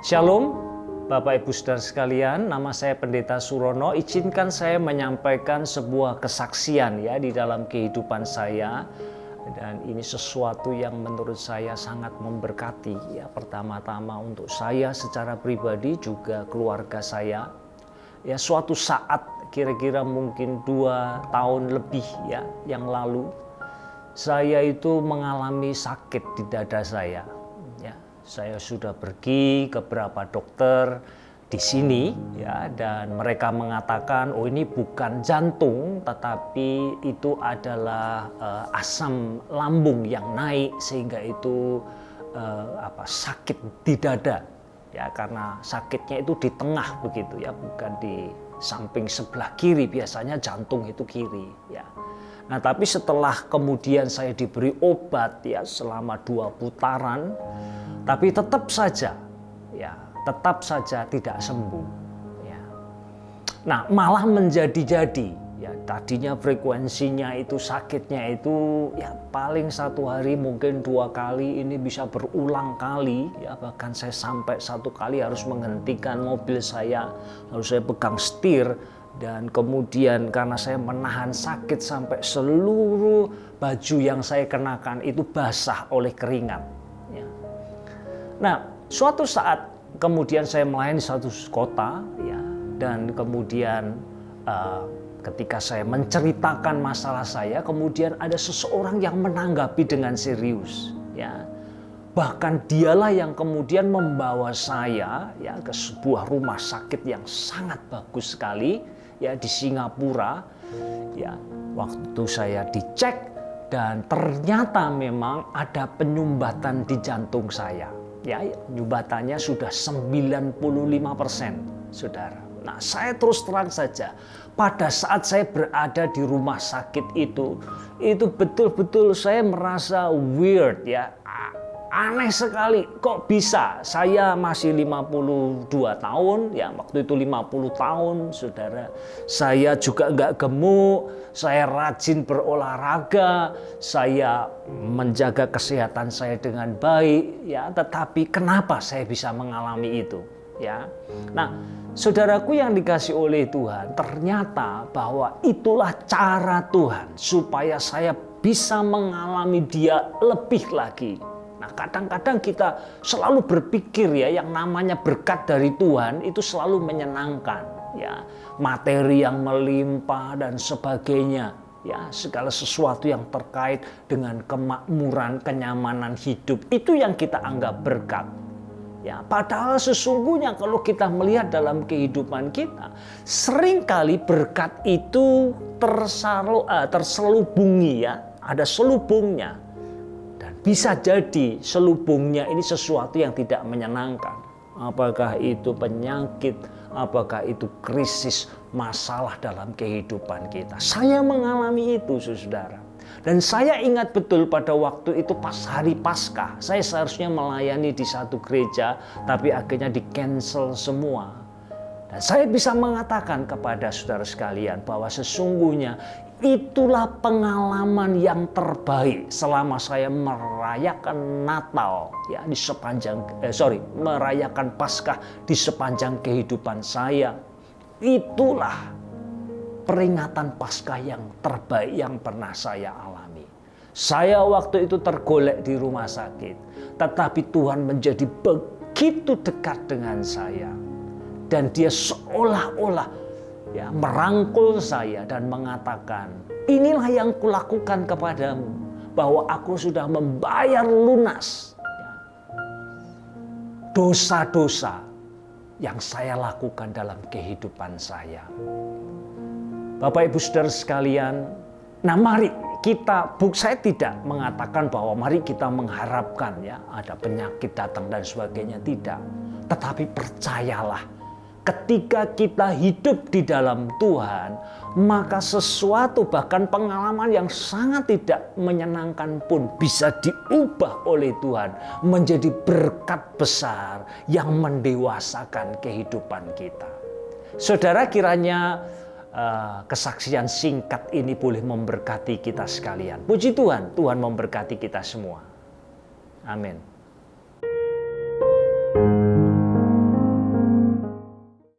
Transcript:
Shalom, Bapak Ibu Saudara sekalian, nama saya Pendeta Surono. Izinkan saya menyampaikan sebuah kesaksian ya di dalam kehidupan saya. Dan ini sesuatu yang menurut saya sangat memberkati ya. Pertama-tama untuk saya secara pribadi juga keluarga saya. Ya suatu saat kira-kira mungkin 2 tahun lebih ya yang lalu saya itu mengalami sakit di dada saya. Saya sudah pergi ke beberapa dokter di sini ya, dan mereka mengatakan oh ini bukan jantung tetapi itu adalah asam lambung yang naik sehingga itu sakit di dada ya, karena sakitnya itu di tengah begitu ya, bukan di samping sebelah kiri, biasanya jantung itu kiri ya. Nah, tapi setelah kemudian saya diberi obat ya selama 2 putaran, tapi tetap saja tidak sembuh ya. Nah, malah menjadi-jadi ya, tadinya frekuensinya itu sakitnya itu ya paling 1 hari mungkin 2 kali, ini bisa berulang kali ya, bahkan saya sampai 1 kali harus menghentikan mobil saya lalu saya pegang setir. Dan kemudian karena saya menahan sakit sampai seluruh baju yang saya kenakan itu basah oleh keringat. Ya. Nah, suatu saat kemudian saya melayani satu kota, ya, dan kemudian ketika saya menceritakan masalah saya, kemudian ada seseorang yang menanggapi dengan serius. Ya. Bahkan dialah yang kemudian membawa saya ya ke sebuah rumah sakit yang sangat bagus sekali. Ya, di Singapura ya, waktu saya dicek dan ternyata memang ada penyumbatan di jantung saya ya, penyumbatannya sudah 95% saudara. Nah, saya terus terang saja pada saat saya berada di rumah sakit itu betul-betul saya merasa weird ya, aneh sekali, kok bisa saya masih 52 tahun ya, waktu itu 50 tahun saudara, saya juga nggak gemuk, saya rajin berolahraga, saya menjaga kesehatan saya dengan baik ya, tetapi kenapa saya bisa mengalami itu ya. Nah, saudaraku yang dikasih oleh Tuhan, ternyata bahwa itulah cara Tuhan supaya saya bisa mengalami Dia lebih lagi. Nah, kadang-kadang kita selalu berpikir ya, yang namanya berkat dari Tuhan itu selalu menyenangkan ya, materi yang melimpah dan sebagainya ya, segala sesuatu yang terkait dengan kemakmuran, kenyamanan hidup itu yang kita anggap berkat ya. Padahal sesungguhnya kalau kita melihat dalam kehidupan kita, seringkali berkat itu terselubungi ya, ada selubungnya. Bisa jadi selubungnya ini sesuatu yang tidak menyenangkan. Apakah itu penyakit, apakah itu krisis, masalah dalam kehidupan kita. Saya mengalami itu, saudara. Dan saya ingat betul pada waktu itu pas hari Paskah. Saya seharusnya melayani di satu gereja, tapi akhirnya di-cancel semua. Dan saya bisa mengatakan kepada saudara sekalian bahwa sesungguhnya itulah pengalaman yang terbaik selama saya merayakan Natal ya di sepanjang merayakan Paskah di sepanjang kehidupan saya. Itulah peringatan Paskah yang terbaik yang pernah saya alami. Saya waktu itu tergolek di rumah sakit, tetapi Tuhan menjadi begitu dekat dengan saya. Dan Dia seolah-olah ya, merangkul saya dan mengatakan, inilah yang kulakukan kepadamu, bahwa aku sudah membayar lunas dosa-dosa yang saya lakukan dalam kehidupan saya. Bapak Ibu Saudara sekalian, nah mari kita, saya tidak mengatakan bahwa mari kita mengharapkan ya ada penyakit datang dan sebagainya, tidak. Tetapi percayalah, ketika kita hidup di dalam Tuhan, maka sesuatu bahkan pengalaman yang sangat tidak menyenangkan pun bisa diubah oleh Tuhan menjadi berkat besar yang mendewasakan kehidupan kita. Saudara, kiranya kesaksian singkat ini boleh memberkati kita sekalian. Puji Tuhan, Tuhan memberkati kita semua. Amin.